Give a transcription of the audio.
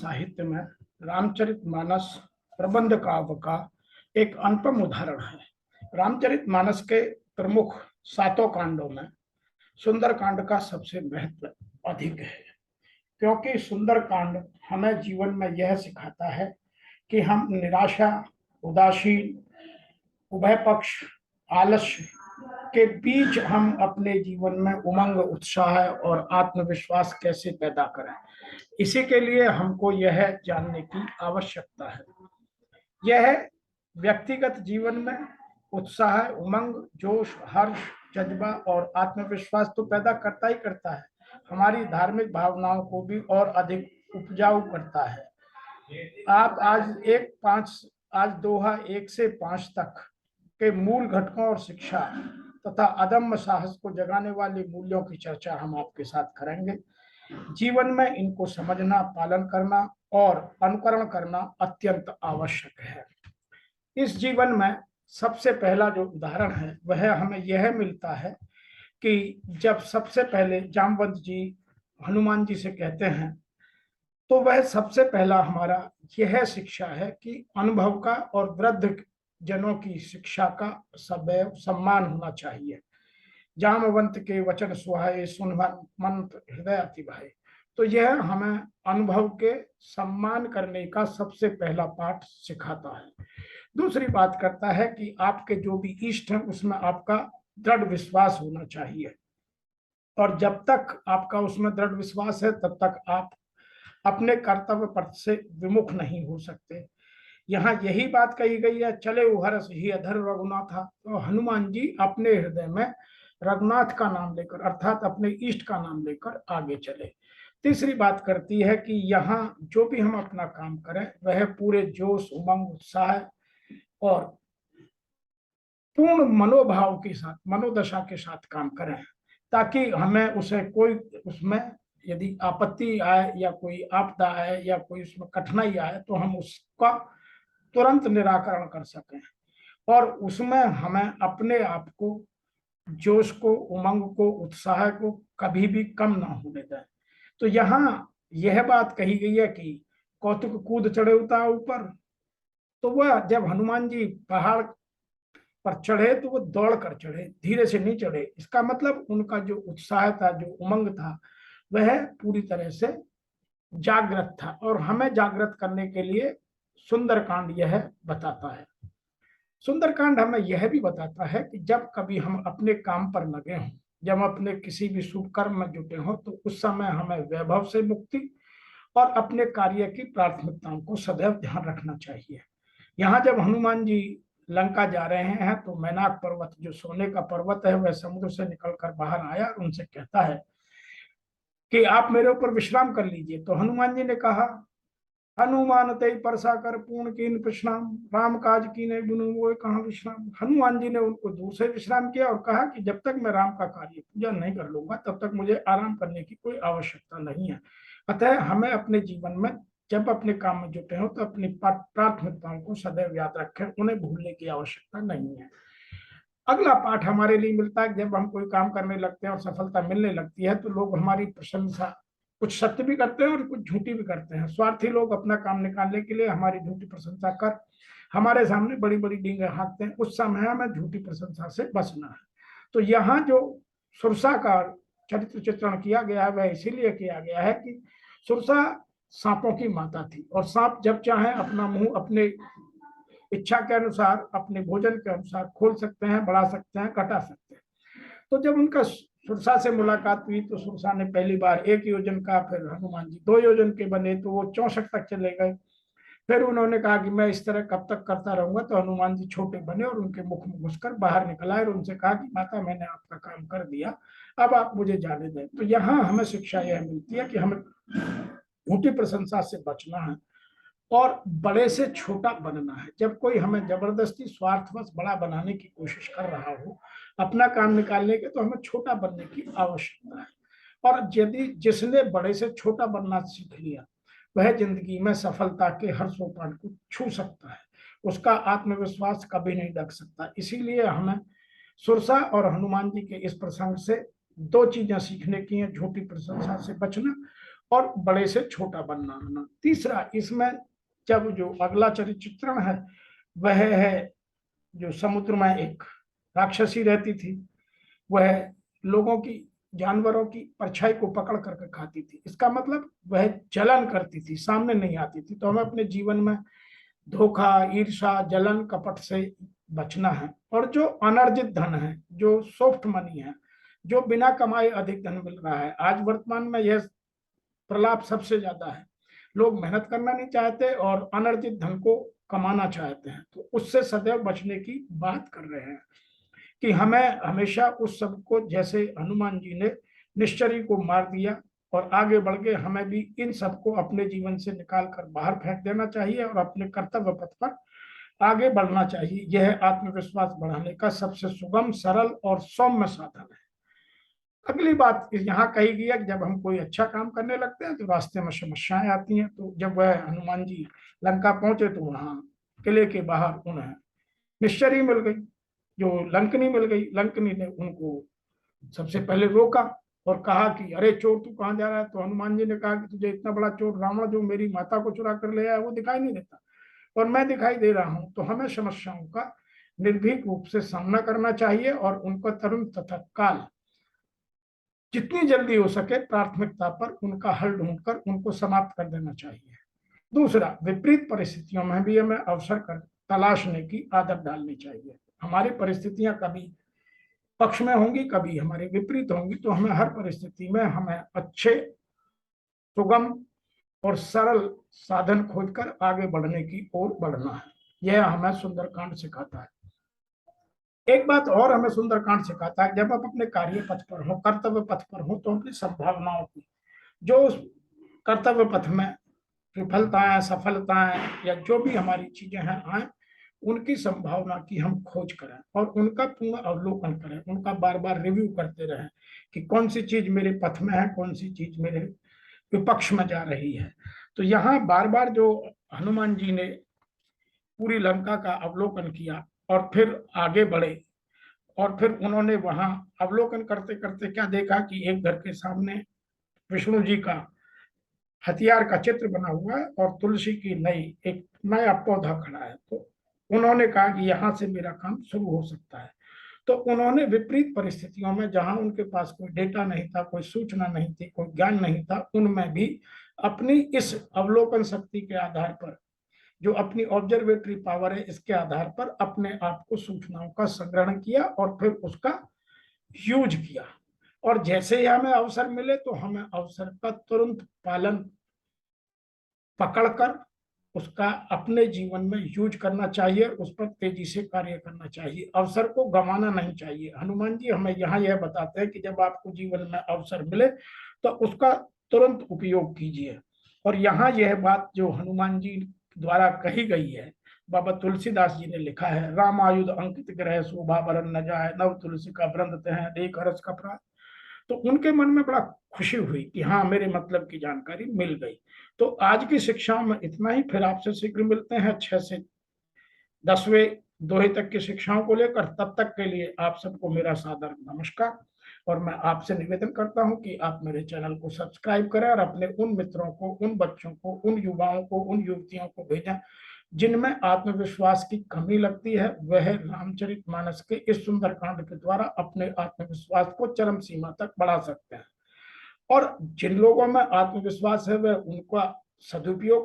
साहित्य में रामचरितमानस प्रबंध काव्य का एक अनुपम उदाहरण है। रामचरितमानस के प्रमुख 7 कांडों में सुंदर कांड का सबसे महत्व अधिक है, क्योंकि सुंदर कांड हमें जीवन में यह सिखाता है कि हम निराशा, उदासीन, उभय पक्ष, आलस्य के बीच हम अपने जीवन में उमंग, उत्साह और आत्मविश्वास कैसे पैदा करें। इसी के लिए हमको यह जानने की आवश्यकता है। यह व्यक्तिगत जीवन में उत्साह, उमंग, जोश, हर्ष, जज्बा और आत्मविश्वास तो पैदा करता ही करता है, हमारी धार्मिक भावनाओं को भी और अधिक उपजाऊ करता है। आप आज दोहा 1 से 5 तक के मूल घटकों और शिक्षा तथा अदम्य साहस को जगाने वाले मूल्यों की चर्चा हम आपके साथ करेंगे। जीवन में इनको समझना, पालन करना और अनुकरण करना अत्यंत आवश्यक है। इस जीवन में सबसे पहला जो उदाहरण है वह हमें यह मिलता है कि जब सबसे पहले जामवंत जी हनुमान जी से कहते हैं, तो वह सबसे पहला हमारा यह शिक्षा है कि अनुभव का और वृद्ध जनों की शिक्षा का सदैव सम्मान होना चाहिए। जामवंत के वचन सुहाए, सुन मन हृदय अति भाए। तो यह हमें अनुभव के सम्मान करने का सबसे पहला पाठ सिखाता है। दूसरी बात करता है कि आपके जो भी इष्ट हैं उसमें आपका दृढ़ विश्वास होना चाहिए, और जब तक आपका उसमें दृढ़ विश्वास है तब तक आप अपने कर्तव्य पथ से विमुख नहीं हो सकते। यहाँ यही बात कही गई है, चले उहरस ही अधर रघुनाथ था। तो हनुमान जी अपने हृदय में रघुनाथ का नाम लेकर, अर्थात अपने इष्ट का नाम लेकर आगे चले। तीसरी बात करती है कि यहाँ जो भी हम अपना काम करें वह पूरे जोश, उमंग, उत्साह और पूर्ण मनोभाव के साथ, मनोदशा के साथ काम करें, ताकि हमें उसे कोई उसमें यदि आपत्ति आए या कोई आपदा आए या कोई उसमें कठिनाई आए तो हम उसका तुरंत निराकरण कर सकें, और उसमें हमें अपने आप को, जोश को, उमंग को, उत्साह को कभी भी कम ना होने दें। तो यहाँ यह बात कही गई है कि कौतुक कूद चढ़े उता ऊपर। तो वह जब हनुमान जी पहाड़ पर चढ़े तो वो दौड़ कर चढ़े, धीरे से नहीं चढ़े। इसका मतलब उनका जो उत्साह था, जो उमंग था, वह पूरी तरह से जागृत था। और हमें जागृत करने के लिए सुंदरकांड यह बताता है। सुंदरकांड हमें यह भी बताता है कि जब कभी हम अपने काम पर लगे हों, जब अपने किसी भी शुभ कर्म में जुटे हों, तो उस समय हमें वैभव से मुक्ति और अपने कार्य की प्राथमिकताओं को सदैव ध्यान रखना चाहिए। यहाँ जब हनुमान जी लंका जा रहे हैं तो मैनाक पर्वत, जो सोने का पर्वत है, वह समुद्र से निकलकर बाहर आया और उनसे कहता है कि आप मेरे ऊपर विश्राम कर लीजिए। तो हनुमान जी ने कहा, हनुमान तय परसा कर पूर्ण कीन विश्राम, राम काज की नहीं बुनु वो कहाँ विश्राम। हनुमान जी ने उनको दूर से विश्राम किया और कहा कि जब तक मैं राम का कार्य पूजा नहीं कर लूंगा तब तक मुझे आराम करने की कोई आवश्यकता नहीं है। अतः हमें अपने जीवन में जब अपने काम में जुटे हो तो अपनी प्राथमिकताओं को सदैव याद रखें, उन्हें भूलने की आवश्यकता नहीं है। अगला पाठ हमारे लिए मिलता है, जब हम कोई काम करने लगते हैं और सफलता मिलने लगती है तो लोग हमारी प्रशंसा कुछ सत्य भी करते हैं और कुछ झूठी भी करते हैं। स्वार्थी लोग अपना काम निकालने के लिए हमारी झूठी प्रशंसा कर हमारे सामने बड़ी बड़ी डींगे हाँकते हैं। उस समय हमें झूठी प्रशंसा से बचना है। तो यहाँ जो सुरसा का चरित्र चित्रण किया गया है वह इसीलिए किया गया है कि सुरसा सांपों की माता थी, और सांप जब चाहे अपना मुंह अपने इच्छा के अनुसार, अपने भोजन के अनुसार खोल सकते हैं, बढ़ा सकते हैं, कटा सकते हैं। तो जब उनका सुरसा से मुलाकात हुई तो सुरसा ने पहली बार 1 योजन का, फिर हनुमान जी 2 योजन के बने तो वो 64 तक चले गए। फिर उन्होंने कहा कि मैं इस तरह कब तक करता रहूंगा। तो हनुमान जी छोटे बने और उनके मुख में घुसकर बाहर निकल आए और उनसे कहा कि माता, मैंने आपका काम कर दिया, अब आप मुझे जाने दें। तो यहाँ हमें शिक्षा यह मिलती है कि हमें झूठी प्रशंसा से बचना है और बड़े से छोटा बनना है। जब कोई हमें जबरदस्ती स्वार्थवश बड़ा बनाने की कोशिश कर रहा हो अपना काम निकालने के, तो हमें छोटा बनने की आवश्यकता है। और यदि जिसने बड़े से छोटा बनना सीख लिया वह जिंदगी में सफलता के हर सोपान को छू सकता है, उसका आत्मविश्वास कभी नहीं डग सकता। इसीलिए हमें सुरसा और हनुमान जी के इस प्रसंग से 2 चीजें सीखने की हैं, झूठी प्रशंसा से बचना और बड़े से छोटा बनना। तीसरा, इसमें जब जो अगला चरित्र चित्रण है वह है जो समुद्र में एक राक्षसी रहती थी, वह लोगों की, जानवरों की परछाई को पकड़ करके खाती थी। इसका मतलब वह जलन करती थी, सामने नहीं आती थी। तो हमें अपने जीवन में धोखा, ईर्ष्या, जलन, कपट से बचना है। और जो अनर्जित धन है, जो सॉफ्ट मनी है, जो बिना कमाए अधिक धन मिल रहा है, आज वर्तमान में यह प्रलाप सबसे ज्यादा है। लोग मेहनत करना नहीं चाहते और अनर्जित धन को कमाना चाहते हैं। तो उससे सदैव बचने की बात कर रहे हैं कि हमें हमेशा उस सब को, जैसे हनुमान जी ने निश्चरी को मार दिया और आगे बढ़ के, हमें भी इन सबको अपने जीवन से निकाल कर बाहर फेंक देना चाहिए और अपने कर्तव्य पथ पर आगे बढ़ना चाहिए। यह आत्मविश्वास बढ़ाने का सबसे सुगम, सरल और सौम्य साधन है। अगली बात यहाँ कही गई है कि जब हम कोई अच्छा काम करने लगते हैं तो रास्ते में समस्याएं आती हैं। तो जब वह हनुमान जी लंका पहुंचे तो वहां किले के बाहर उन्हें निश्चरी मिल गई, जो लंकनी मिल गई। लंकनी ने उनको सबसे पहले रोका और कहा कि अरे चोर, तू कहाँ जा रहा है? तो हनुमान जी ने कहा कि तुझे इतना बड़ा चोर रावण जो मेरी माता को चुरा कर ले आया वो दिखाई नहीं देता, और मैं दिखाई दे रहा हूं। तो हमें समस्याओं का निर्भीक रूप से सामना करना चाहिए और उनका तुरंत तत्काल, जितनी जल्दी हो सके, प्राथमिकता पर उनका हल ढूंढकर उनको समाप्त कर देना चाहिए। दूसरा, विपरीत परिस्थितियों में भी हमें अवसर कर तलाशने की आदत डालनी चाहिए। हमारी परिस्थितियां कभी पक्ष में होंगी, कभी हमारे विपरीत होंगी। तो हमें हर परिस्थिति में हमें अच्छे, सुगम और सरल साधन खोजकर आगे बढ़ने की ओर बढ़ना है। यह हमें सुंदरकांड सिखाता है। एक बात और हमें सुंदरकांड सिखाता है, जब आप अपने कार्य पथ पर हो, कर्तव्य पथ पर हो, तो अपनी संभावनाओं की, जो कर्तव्य पथ में विफलताएं, सफलताएं या जो भी हमारी चीजें हैं आए, उनकी संभावना की हम खोज करें और उनका पूर्ण अवलोकन करें, उनका बार बार रिव्यू करते रहें कि कौन सी चीज मेरे पथ में है, कौन सी चीज मेरे विपक्ष में जा रही है। तो यहाँ बार बार जो हनुमान जी ने पूरी लंका का अवलोकन किया और फिर आगे बढ़े, और फिर उन्होंने वहां अवलोकन करते करते क्या देखा कि एक घर के सामने विष्णु जी का हथियार का चित्र बना हुआ है और तुलसी की एक नया पौधा खड़ा है। तो उन्होंने कहा कि यहाँ से मेरा काम शुरू हो सकता है। तो उन्होंने विपरीत परिस्थितियों में, जहां उनके पास कोई डेटा नहीं था, कोई सूचना नहीं थी, कोई ज्ञान नहीं था, उनमें भी अपनी इस अवलोकन शक्ति के आधार पर, जो अपनी ऑब्जर्वेटरी पावर है, इसके आधार पर अपने आप को सूचनाओं का संग्रहण किया और फिर उसका यूज किया। और जैसे ही हमें अवसर मिले तो हमें अवसर का तुरंत पालन पकड़कर उसका अपने जीवन में यूज करना चाहिए, उस पर तेजी से कार्य करना चाहिए, अवसर को गंवाना नहीं चाहिए। हनुमान जी हमें यहाँ यह बताते हैं कि जब आपको जीवन में अवसर मिले तो उसका तुरंत उपयोग कीजिए। और यहाँ यह बात जो हनुमान जी द्वारा कही गई है, बाबा तुलसीदास जी ने लिखा है, राम आयुध अंकित ग्रह शोभा बरन न जाए, नव तुलसी का वृंद हैं देख हरस का प्राय। तो उनके मन में बड़ा खुशी हुई कि हाँ, मेरे मतलब की जानकारी मिल गई। तो आज की शिक्षा में इतना ही। फिर आपसे शीघ्र मिलते हैं 6 से 10वें दोहे तक की शिक्षाओं को लेकर। तब तक के लिए आप सबको मेरा सादर नमस्कार। और मैं आपसे निवेदन करता हूं कि आप मेरे चैनल को सब्सक्राइब करें और अपने उन मित्रों को, उन बच्चों को, उन युवाओं को, उन युवतियों को भेजें जिनमें आत्मविश्वास की कमी लगती है। वह रामचरितमानस के इस सुंदरकांड के द्वारा अपने आत्मविश्वास को चरम सीमा तक बढ़ा सकते हैं। और जिन लोगों में आत्मविश्वास है वह उनका सदुपयोग